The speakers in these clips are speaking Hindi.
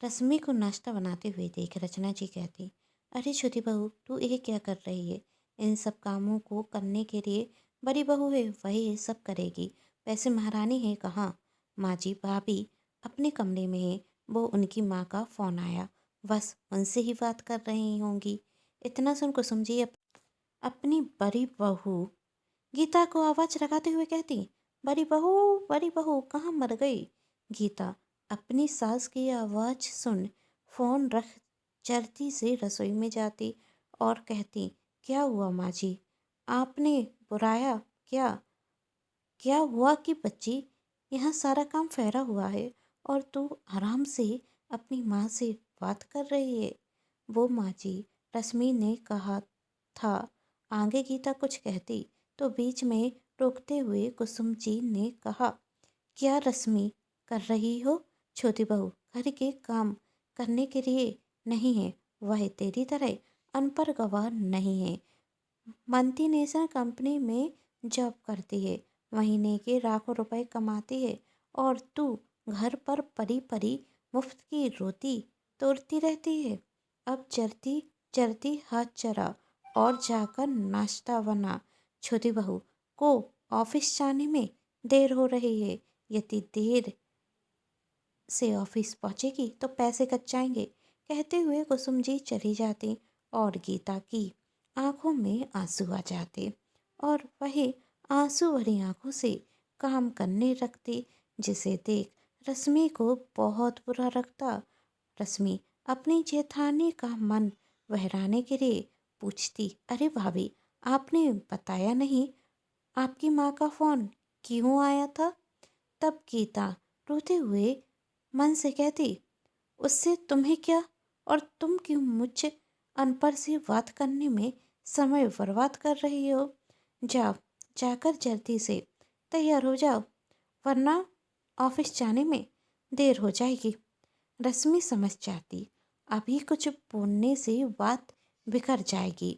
रश्मि को नाश्ता बनाते हुए देख रचना जी कहती, अरे छोटी बहू, तू ये क्या कर रही है? इन सब कामों को करने के लिए बड़ी बहू है, वही ये सब करेगी। वैसे महारानी है कहाँ? माँ जी, भाभी अपने कमरे में है। वो उनकी माँ का फ़ोन आया, बस उनसे ही बात कर रही होंगी। इतना सुन कुसुम जी अपनी बड़ी बहू गीता को आवाज लगाते हुए कहती, बड़ी बहू कहाँ मर गई? गीता अपनी सास की आवाज सुन फोन रख जल्दी से रसोई में जाती और कहती, क्या हुआ माँ जी? आपने बुलाया क्या? क्या हुआ कि बच्ची, यहाँ सारा काम फैला हुआ है और तू आराम से अपनी माँ से बात कर रही है। वो माँ जी, रश्मि ने कहा था। आगे गीता कुछ कहती तो बीच में रोकते हुए कुसुम जी ने कहा, क्या रश्मि कर रही हो? छोटी बहू घर के काम करने के लिए नहीं है, वह तेरी तरह अनपढ़ गवार नहीं है। मल्टीनेशनल कंपनी में जॉब करती है, महीने के लाखों रुपए कमाती है और तू घर पर परी परी मुफ्त की रोटी तोड़ती रहती है। अब जल्दी जल्दी हाथ चला और जाकर नाश्ता बना। छोटी बहू को ऑफिस जाने में देर हो रही है। यदि देर से ऑफिस पहुंचेगी तो पैसे कट जाएंगे। कहते हुए कुसुम जी चली जाती और गीता की आंखों में आंसू आ जाते और वही आंसू भरी आंखों से काम करने लगती, जिसे देख रश्मि को बहुत बुरा लगता। रश्मि अपनी जेठानी का मन बहलाने के लिए पूछती, अरे भाभी, आपने बताया नहीं, आपकी माँ का फ़ोन क्यों आया था? तब गीता रोते हुए मन से कहती, उससे तुम्हें क्या, और तुम क्यों मुझ अनपढ़ से बात करने में समय बर्बाद कर रही हो? जाओ, जाकर जल्दी से तैयार हो जाओ, वरना ऑफिस जाने में देर हो जाएगी। रश्मि समझ जाती, अभी कुछ बोलने से बात बिखर जाएगी।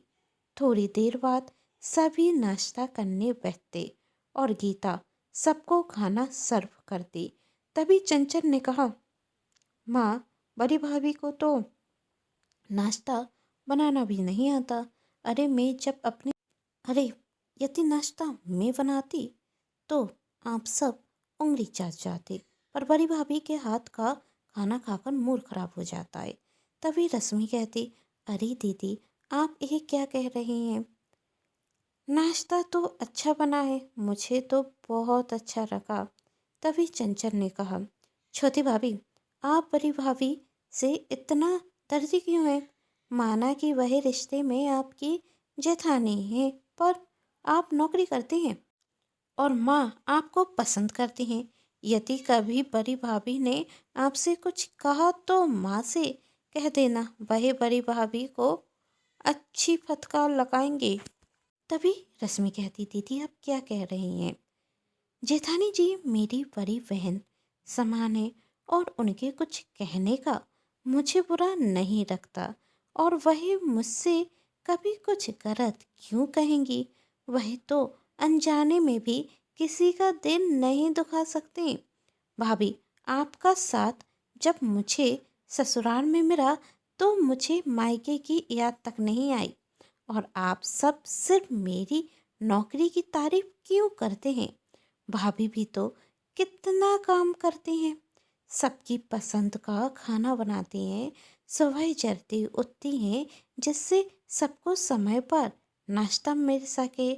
थोड़ी देर बाद सभी नाश्ता करने बैठते और गीता सबको खाना सर्व करती। तभी चंचल ने कहा, माँ, बड़ी भाभी को तो नाश्ता बनाना भी नहीं आता। अरे मैं जब अपने अरे यदि नाश्ता मैं बनाती तो आप सब उंगली चाट जाते, पर बड़ी भाभी के हाथ का खाना खाकर मूड खराब हो जाता है। तभी रश्मि कहती, अरे दीदी, आप ये क्या कह रही हैं? नाश्ता तो अच्छा बना है, मुझे तो बहुत अच्छा लगा। तभी चंचल ने कहा, छोटी भाभी, आप बड़ी भाभी से इतना दर्दी क्यों है? माना कि वह रिश्ते में आपकी जेठानी है, पर आप नौकरी करती हैं और माँ आपको पसंद करती हैं। यदि कभी बड़ी भाभी ने आपसे कुछ कहा तो माँ से कह देना, वह बड़ी भाभी को अच्छी फटकार लगाएंगे। तभी रश्मि कहती, दीदी आप क्या कह रही हैं? जेठानी जी मेरी बड़ी बहन समान है और उनके कुछ कहने का मुझे बुरा नहीं लगता, और वह मुझसे कभी कुछ गलत क्यों कहेंगी? वह तो अनजाने में भी किसी का दिल नहीं दुखा सकती। भाभी, आपका साथ जब मुझे ससुराल में मिला तो मुझे मायके की याद तक नहीं आई, और आप सब सिर्फ मेरी नौकरी की तारीफ क्यों करते हैं? भाभी भी तो कितना काम करती हैं, सबकी पसंद का खाना बनाती हैं, सुबह जल्दी उठती हैं जिससे सबको समय पर नाश्ता मिल सके।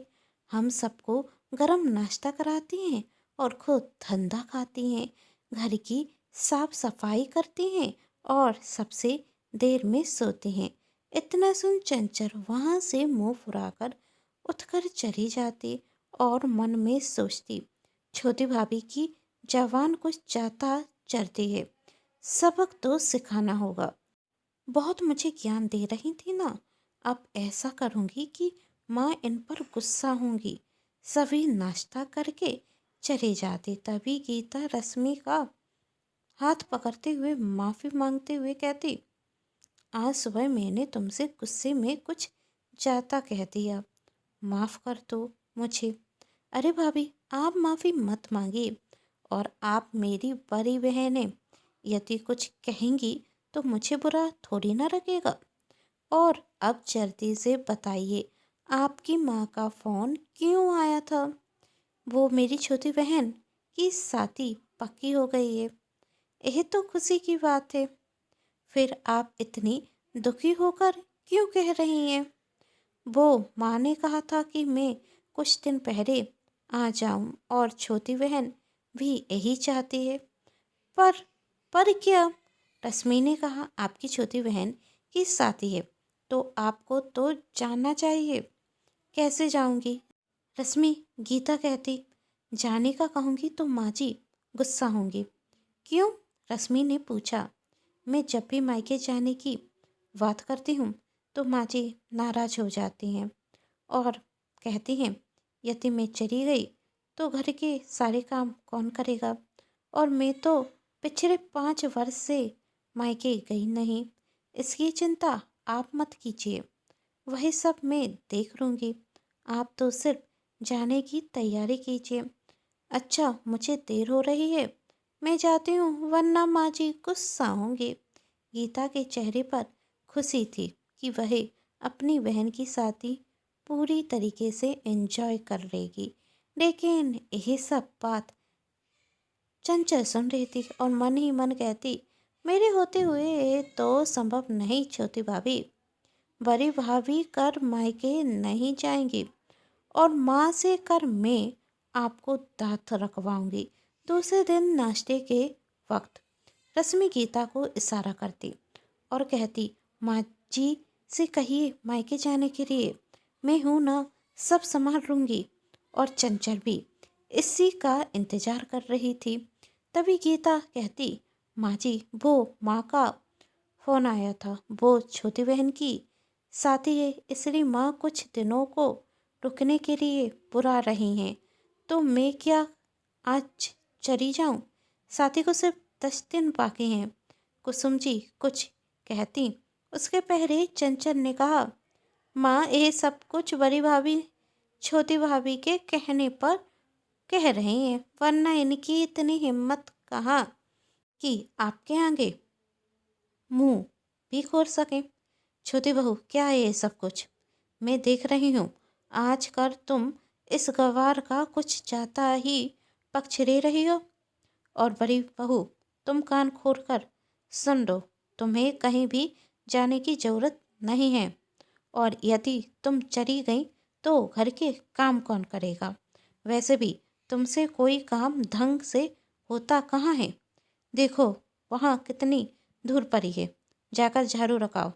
हम सबको गरम नाश्ता कराती हैं और खुद धंधा खाती हैं, घर की साफ सफाई करती हैं और सबसे देर में सोती हैं। इतना सुन चंचल वहाँ से मुंह फुराकर उठकर चली जाती और मन में सोचती, छोटी भाभी की जवान कुछ ज़्यादा चढ़ती है, सबक तो सिखाना होगा। बहुत मुझे ज्ञान दे रही थी ना, अब ऐसा करूँगी कि माँ इन पर गुस्सा होंगी। सभी नाश्ता करके चले जाते। तभी गीता रश्मि का हाथ पकड़ते हुए माफ़ी मांगते हुए कहती, आज सुबह मैंने तुमसे गुस्से में कुछ ज़्यादा कह दिया, माफ़ कर दो मुझे। अरे भाभी, आप माफ़ी मत मांगिए, और आप मेरी बड़ी बहन हैं, यदि कुछ कहेंगी तो मुझे बुरा थोड़ी ना लगेगा। और अब जल्दी से बताइए, आपकी माँ का फ़ोन क्यों आया था? वो मेरी छोटी बहन की शादी पक्की हो गई है। यह तो खुशी की बात है। फिर आप इतनी दुखी होकर क्यों कह रही हैं? वो माँ ने कहा था कि मैं कुछ दिन पहले आ जाऊं और छोटी बहन भी यही चाहती है। पर पर क्या? रश्मि ने कहा, आपकी छोटी बहन की शादी है तो आपको तो जानना चाहिए। कैसे जाऊंगी? रश्मि, गीता कहती, जाने का कहूँगी तो माँ जी गुस्सा होंगी। क्यों? रश्मि ने पूछा। मैं जब भी मायके जाने की बात करती हूँ तो माँ जी नाराज हो जाती हैं और कहती हैं, यदि मैं चली गई तो घर के सारे काम कौन करेगा? और मैं तो पिछले 5 वर्ष से मायके गई नहीं। इसकी चिंता आप मत कीजिए, वही सब मैं देख लूँगी। आप तो सिर्फ जाने की तैयारी कीजिए। अच्छा, मुझे देर हो रही है, मैं जाती हूँ वरना माँ जी गुस्सा होंगे। गीता के चेहरे पर खुशी थी कि वह अपनी बहन की शादी पूरी तरीके से एंजॉय कर लेगी। लेकिन यही सब बात चंचल सुन रही थी और मन ही मन कहती, मेरे होते हुए तो संभव नहीं छोटी भाभी। बड़ी भाभी कर मायके नहीं जाएंगी और माँ से कर मैं आपको दांत रखवाऊंगी। दूसरे दिन नाश्ते के वक्त रश्मि गीता को इशारा करती और कहती, माँ जी से कहिए मायके जाने के लिए, मैं हूँ ना, सब संभाल लूँगी। और चंचल भी इसी का इंतजार कर रही थी। तभी गीता कहती, माँ जी वो माँ का फ़ोन आया था, वो छोटी बहन की शादी है इसलिए माँ कुछ दिनों को रुकने के लिए बुला रही हैं। तो मैं क्या आज चली जाऊँ? शादी को सिर्फ 10 दिन बाकी हैं। कुसुम जी कुछ कहती, उसके पहले चंचल ने कहा, माँ ये सब कुछ बड़ी भाभी छोटी भाभी के कहने पर कह रही हैं, वरना इनकी इतनी हिम्मत कहाँ कि आपके आगे मुंह भी खोल सकें। छोटी बहू, क्या है ये सब कुछ? मैं देख रही हूँ आजकल तुम इस गवार का कुछ ज़्यादा ही पक्ष ले रही हो। और बड़ी बहू, तुम कान खोलकर सुन लो, तुम्हें कहीं भी जाने की ज़रूरत नहीं है। और यदि तुम चली गई तो घर के काम कौन करेगा? वैसे भी तुमसे कोई काम ढंग से होता कहाँ है? देखो वहाँ कितनी धूल पड़ी है, जाकर झाड़ू लगाओ।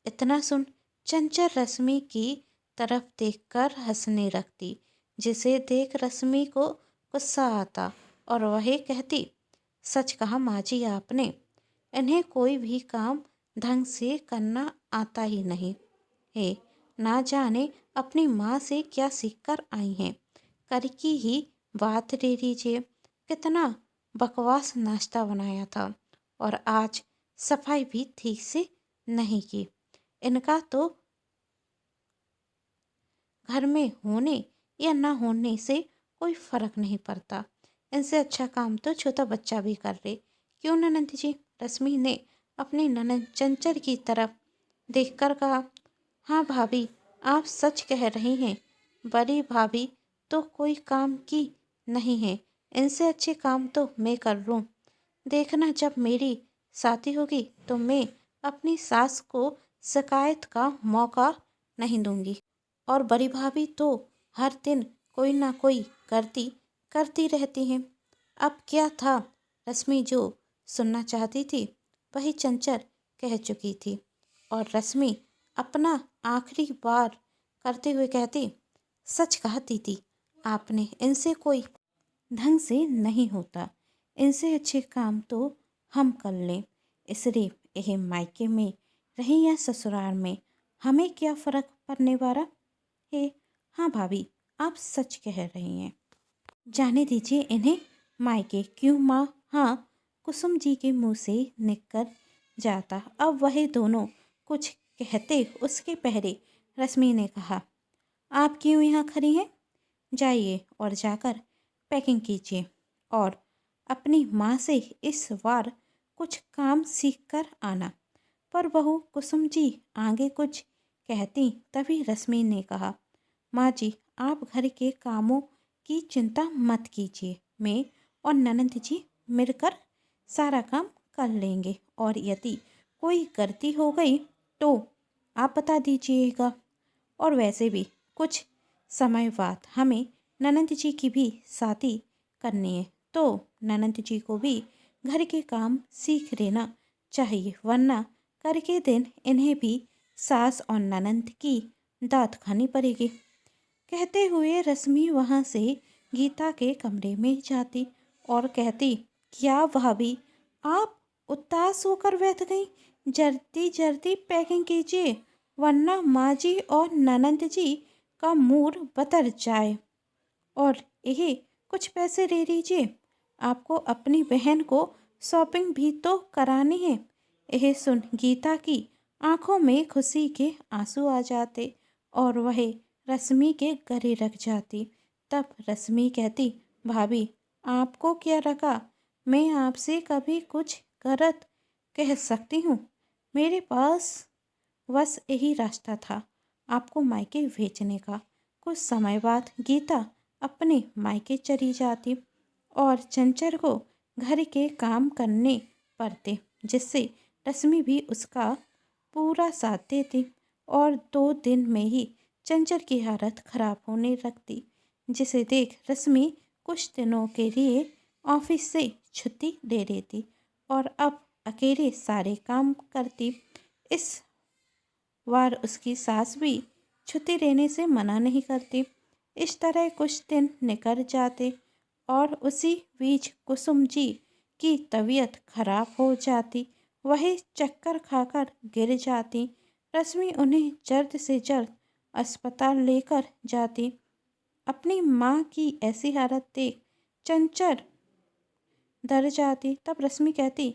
इतना सुन चंचल रश्मि की तरफ देखकर हंसने लगती, जिसे देख रश्मि को गुस्सा आता और वह कहती, सच कहा माँ जी आपने, इन्हें कोई भी काम ढंग से करना आता ही नहीं है। ना जाने अपनी माँ से क्या सीखकर आई हैं। कर की ही बात ले लीजिए, कितना बकवास नाश्ता बनाया था और आज सफाई भी ठीक से नहीं की। इनका तो घर में होने या ना होने से कोई फर्क नहीं पड़ता। इनसे अच्छा काम तो छोटा बच्चा भी कर ले। क्यों ननद जी? रश्मि ने अपनी ननद चंचल की तरफ देखकर कहा, हाँ भाभी, आप सच कह रही हैं। बड़ी भाभी तो कोई काम की नहीं है, इनसे अच्छे काम तो मैं कर लूँ। देखना जब मेरी शादी होगी तो मैं अपनी सास को शिकायत का मौका नहीं दूंगी। और बड़ी भाभी तो हर दिन कोई ना कोई करती करती रहती हैं। अब क्या था? रश्मि जो सुनना चाहती थी वही चंचल कह चुकी थी और रश्मि अपना आखिरी बार करते हुए कहती, सच कहा दीदी आपने, इनसे कोई ढंग से नहीं होता। इनसे अच्छे काम तो हम कर लें। इसलिए यह मायके में रहे या ससुराल में हमें क्या फ़र्क पड़ने वाला है। हाँ भाभी, आप सच कह रही हैं। जाने दीजिए इन्हें। मायके क्यों माँ? हाँ, कुसुम जी के मुंह से निकल जाता। अब वह दोनों कुछ कहते उसके पहले रश्मि ने कहा, आप क्यों यहाँ खड़ी हैं? जाइए और जाकर पैकिंग कीजिए और अपनी माँ से इस बार कुछ काम सीख कर आना। पर बहू कुसुम जी आगे कुछ कहती तभी रश्मि ने कहा, माँ जी आप घर के कामों की चिंता मत कीजिए, मैं और ननंद जी मिलकर सारा काम कर लेंगे और यदि कोई गलती हो गई तो आप बता दीजिएगा। और वैसे भी कुछ समय बाद हमें ननंद जी की भी शादी करनी है, तो ननंद जी को भी घर के काम सीख लेना चाहिए, वरना कर के दिन इन्हें भी सास और ननंद की दात खानी पड़ेगी। कहते हुए रश्मि वहाँ से गीता के कमरे में जाती और कहती, क्या भाभी आप उदास होकर बैठ गई, जल्दी जल्दी पैकिंग कीजिए वरना माँ जी और ननंद जी का मूड बदल जाए। और यही कुछ पैसे ले लीजिए, आपको अपनी बहन को शॉपिंग भी तो करानी है। यह सुन गीता की आंखों में खुशी के आंसू आ जाते और वह रश्मि के गले रख जाती। तब रश्मि कहती, भाभी आपको क्या लगा मैं आपसे कभी कुछ गलत कह सकती हूँ? मेरे पास बस यही रास्ता था आपको मायके भेजने का। कुछ समय बाद गीता अपने मायके चली जाती और चंचल को घर के काम करने पड़ते, जिससे रश्मि भी उसका पूरा साथ देती और 2 दिन में ही चंचल की हालत खराब होने लगती, जिसे देख रश्मि कुछ दिनों के लिए ऑफिस से छुट्टी ले लेती और अब अकेले सारे काम करती। इस बार उसकी सास भी छुट्टी लेने से मना नहीं करती। इस तरह कुछ दिन निकल जाते और उसी बीच कुसुम जी की तबीयत खराब हो जाती। वह चक्कर खाकर गिर जाती। रश्मि उन्हें जल्द से जल्द अस्पताल लेकर जाती। अपनी माँ की ऐसी हालत देख चंचल डर जाती। तब रश्मि कहती,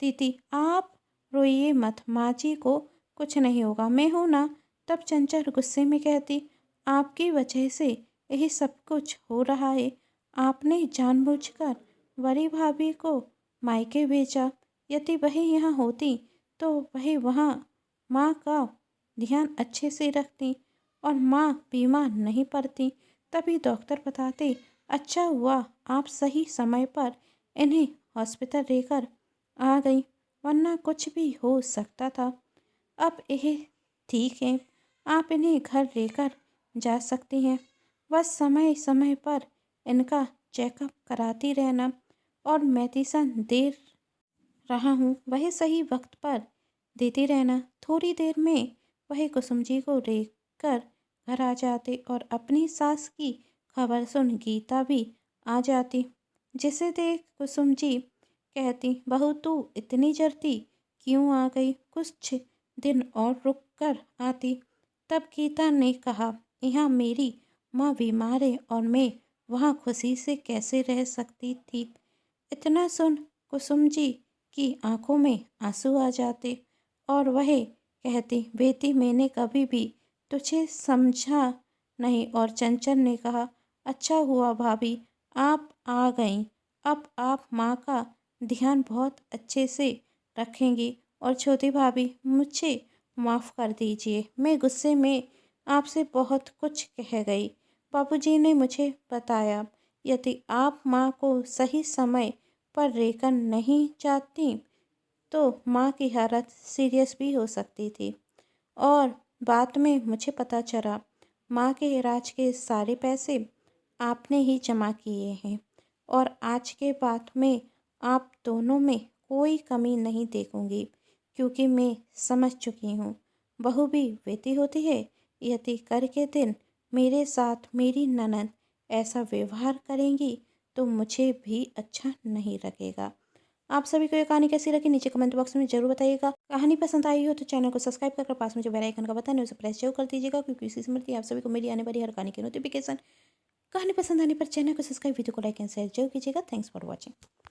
दीदी आप रोइए मत, माँ जी को कुछ नहीं होगा, मैं हूँ ना। तब चंचल गुस्से में कहती, आपकी वजह से यही सब कुछ हो रहा है। आपने जानबूझकर बड़ी भाभी को मायके भेजा। यदि वह यहाँ होती तो वह वहाँ माँ का ध्यान अच्छे से रखती और माँ बीमार नहीं पड़ती। तभी डॉक्टर बताते, अच्छा हुआ आप सही समय पर इन्हें हॉस्पिटल लेकर आ गई, वरना कुछ भी हो सकता था। अब यह ठीक है, आप इन्हें घर लेकर जा सकती हैं। बस समय समय पर इनका चेकअप कराती रहना और मेडिसिन दे रहा हूँ वह सही वक्त पर देती रहना। थोड़ी देर में वह कुसुम जी को लेकर घर आ जाते और अपनी सास की खबर सुन गीता भी आ जाती, जिसे देख कुसुम जी कहती, बहू तू इतनी जल्दी क्यों आ गई, कुछ दिन और रुक कर आती। तब गीता ने कहा, यहाँ मेरी माँ बीमार है और मैं वहाँ खुशी से कैसे रह सकती थी। इतना सुन कुसुम जी की आंखों में आंसू आ जाते और वह कहती, बेटी मैंने कभी भी तुझे समझा नहीं। और चंचल ने कहा, अच्छा हुआ भाभी आप आ गईं, अब आप माँ का ध्यान बहुत अच्छे से रखेंगी। और छोटी भाभी मुझे माफ़ कर दीजिए, मैं गुस्से में आपसे बहुत कुछ कह गई। बाबूजी ने मुझे बताया यदि आप माँ को सही समय पर लेकर नहीं जाती तो माँ की हालत सीरियस भी हो सकती थी। और बाद में मुझे पता चला माँ के इलाज के सारे पैसे आपने ही जमा किए हैं और आज के बाद में आप दोनों में कोई कमी नहीं देखूंगी, क्योंकि मैं समझ चुकी हूँ बहू भी बेटी होती है। यदि कर के दिन मेरे साथ मेरी ननद ऐसा व्यवहार करेंगी तो मुझे भी अच्छा नहीं लगेगा। आप सभी को ये कहानी कैसी लगी नीचे कमेंट बॉक्स में जरूर बताइएगा। कहानी पसंद आई हो तो चैनल को सब्सक्राइब करके पास में जो बेल आइकन का बटन है उसे प्रेस जरूर कर दीजिएगा, क्योंकि इसी से मिलती है आप सभी को मेरी आने वाली हर कहानी की नोटिफिकेशन। कहानी पसंद आने पर चैनल को सब्सक्राइब, वीडियो को लाइक एंड शेयर जरूर कीजिएगा। Thanks for watching.